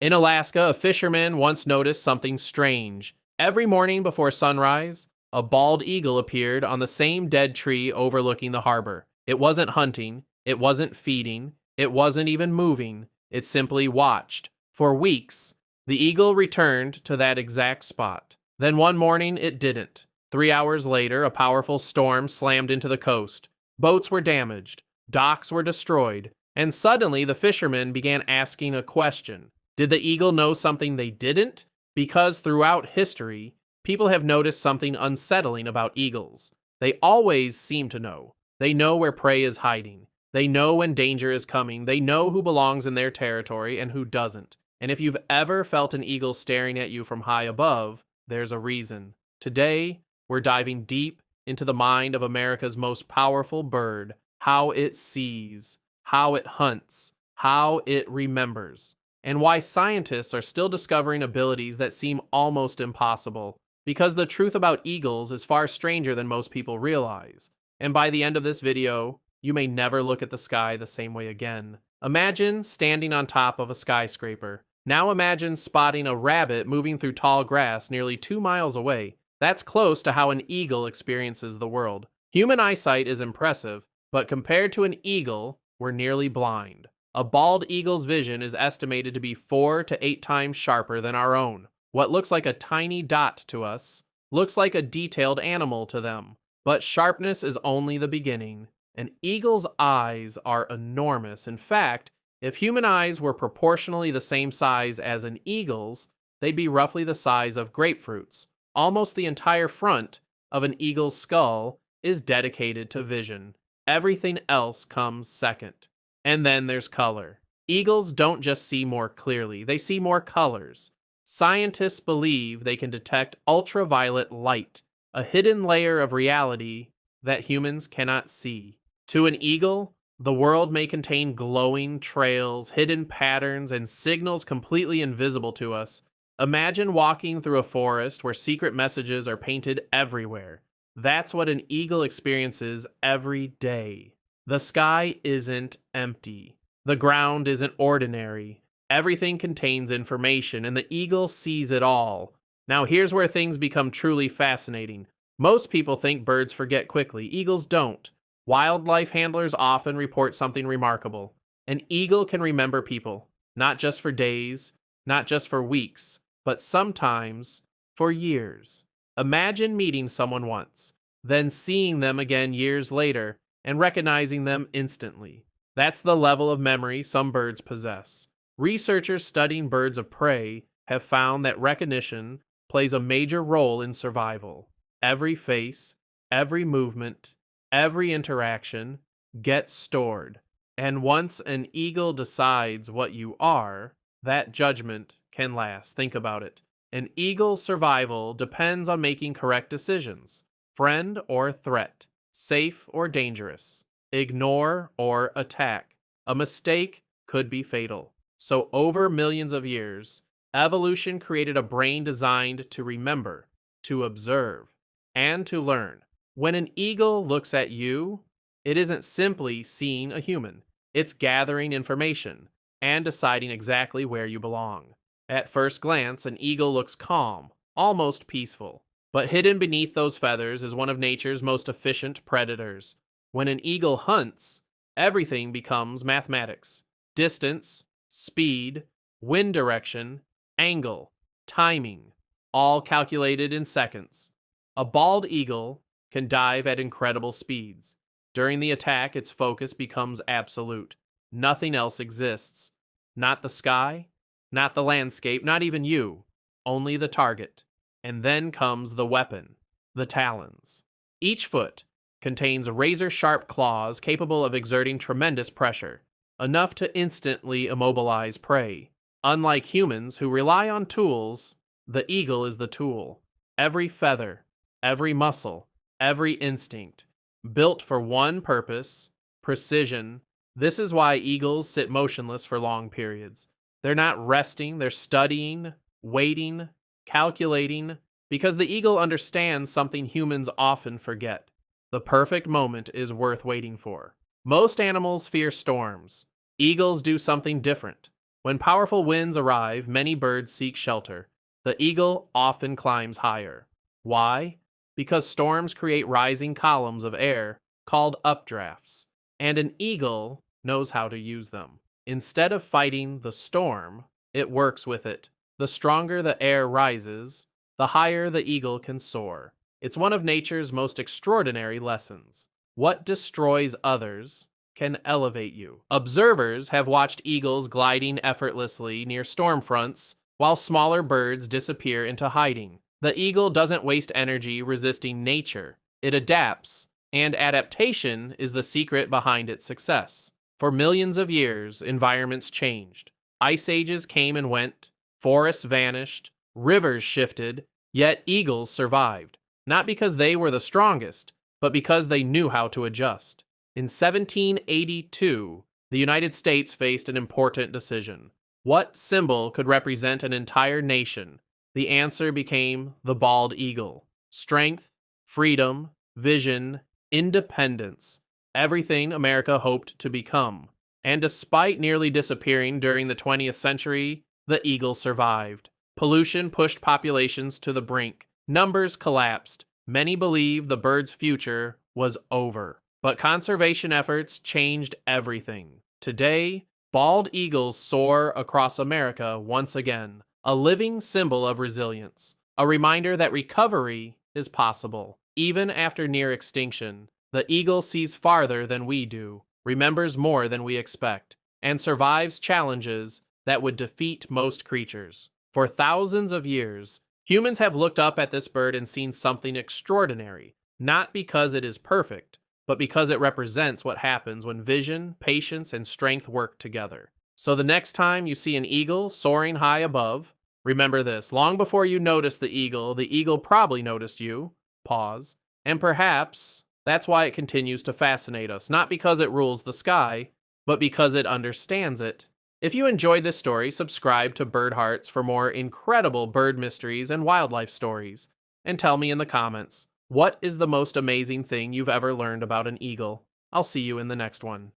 In Alaska, a fisherman once noticed something strange. Every morning before sunrise, a bald eagle appeared on the same dead tree overlooking the harbor. It wasn't hunting, it wasn't feeding, it wasn't even moving. It simply watched. For weeks, the eagle returned to that exact spot. Then one morning, it didn't. 3 hours later, a powerful storm slammed into the coast. Boats were damaged, docks were destroyed, and suddenly the fishermen began asking a question. Did the eagle know something they didn't? Because throughout history, people have noticed something unsettling about eagles. They always seem to know. They know where prey is hiding. They know when danger is coming. They know who belongs in their territory and who doesn't. And if you've ever felt an eagle staring at you from high above, there's a reason. Today, we're diving deep into the mind of America's most powerful bird, how it sees, how it hunts, how it remembers, and why scientists are still discovering abilities that seem almost impossible. Because the truth about eagles is far stranger than most people realize. And by the end of this video, you may never look at the sky the same way again. Imagine standing on top of a skyscraper. Now imagine spotting a rabbit moving through tall grass nearly 2 miles away. That's close to how an eagle experiences the world. Human eyesight is impressive, but compared to an eagle, we're nearly blind. A bald eagle's vision is estimated to be 4 to 8 times sharper than our own. What looks like a tiny dot to us looks like a detailed animal to them. But sharpness is only the beginning. An eagle's eyes are enormous. In fact, if human eyes were proportionally the same size as an eagle's, they'd be roughly the size of grapefruits. Almost the entire front of an eagle's skull is dedicated to vision. Everything else comes second. And then there's color. Eagles don't just see more clearly, they see more colors. Scientists believe they can detect ultraviolet light, a hidden layer of reality that humans cannot see. To an eagle, the world may contain glowing trails, hidden patterns, and signals completely invisible to us. Imagine walking through a forest where secret messages are painted everywhere. That's what an eagle experiences every day. The sky isn't empty. The ground isn't ordinary. Everything contains information, and the eagle sees it all. Now here's where things become truly fascinating. Most people think birds forget quickly. Eagles don't. Wildlife handlers often report something remarkable. An eagle can remember people, not just for days, not just for weeks, but sometimes for years. Imagine meeting someone once, then seeing them again years later, and recognizing them instantly. That's the level of memory some birds possess. Researchers studying birds of prey have found that recognition plays a major role in survival. Every face, every movement, every interaction gets stored. And once an eagle decides what you are, that judgment can last. Think about it. An eagle's survival depends on making correct decisions. Friend or threat, safe or dangerous, ignore or attack. A mistake could be fatal. So over millions of years, evolution created a brain designed to remember, to observe, and to learn. When an eagle looks at you, it isn't simply seeing a human. It's gathering information and deciding exactly where you belong. At first glance, an eagle looks calm, almost peaceful. But hidden beneath those feathers is one of nature's most efficient predators. When an eagle hunts, everything becomes mathematics. Distance, speed, wind direction, angle, timing, all calculated in seconds. A bald eagle can dive at incredible speeds. During the attack, its focus becomes absolute. Nothing else exists. Not the sky, not the landscape, not even you. Only the target. And then comes the weapon, the talons. Each foot contains razor-sharp claws capable of exerting tremendous pressure, enough to instantly immobilize prey. Unlike humans who rely on tools, the eagle is the tool. Every feather, every muscle, every instinct, built for one purpose, precision. This is why eagles sit motionless for long periods. They're not resting, they're studying, waiting, calculating, because the eagle understands something humans often forget. The perfect moment is worth waiting for. Most animals fear storms. Eagles do something different. When powerful winds arrive, many birds seek shelter. The eagle often climbs higher. Why? Because storms create rising columns of air called updrafts, and an eagle knows how to use them. Instead of fighting the storm, it works with it. The stronger the air rises, the higher the eagle can soar. It's one of nature's most extraordinary lessons. What destroys others can elevate you. Observers have watched eagles gliding effortlessly near storm fronts, while smaller birds disappear into hiding. The eagle doesn't waste energy resisting nature. It adapts, and adaptation is the secret behind its success. For millions of years, environments changed. Ice ages came and went, forests vanished, rivers shifted, yet eagles survived. Not because they were the strongest, but because they knew how to adjust. In 1782, the United States faced an important decision. What symbol could represent an entire nation? The answer became the bald eagle. Strength, freedom, vision, independence, everything America hoped to become. And despite nearly disappearing during the 20th century, the eagle survived. Pollution pushed populations to the brink. Numbers collapsed. Many believe the bird's future was over. But conservation efforts changed everything. Today, bald eagles soar across America once again, a living symbol of resilience, a reminder that recovery is possible. Even after near extinction, the eagle sees farther than we do, remembers more than we expect, and survives challenges that would defeat most creatures. For thousands of years, humans have looked up at this bird and seen something extraordinary, not because it is perfect, but because it represents what happens when vision, patience, and strength work together. So the next time you see an eagle soaring high above, remember this: long before you noticed the eagle probably noticed you. Pause. And perhaps that's why it continues to fascinate us, not because it rules the sky, but because it understands it. If you enjoyed this story, subscribe to Birdhearts for more incredible bird mysteries and wildlife stories. And tell me in the comments, what is the most amazing thing you've ever learned about an eagle? I'll see you in the next one.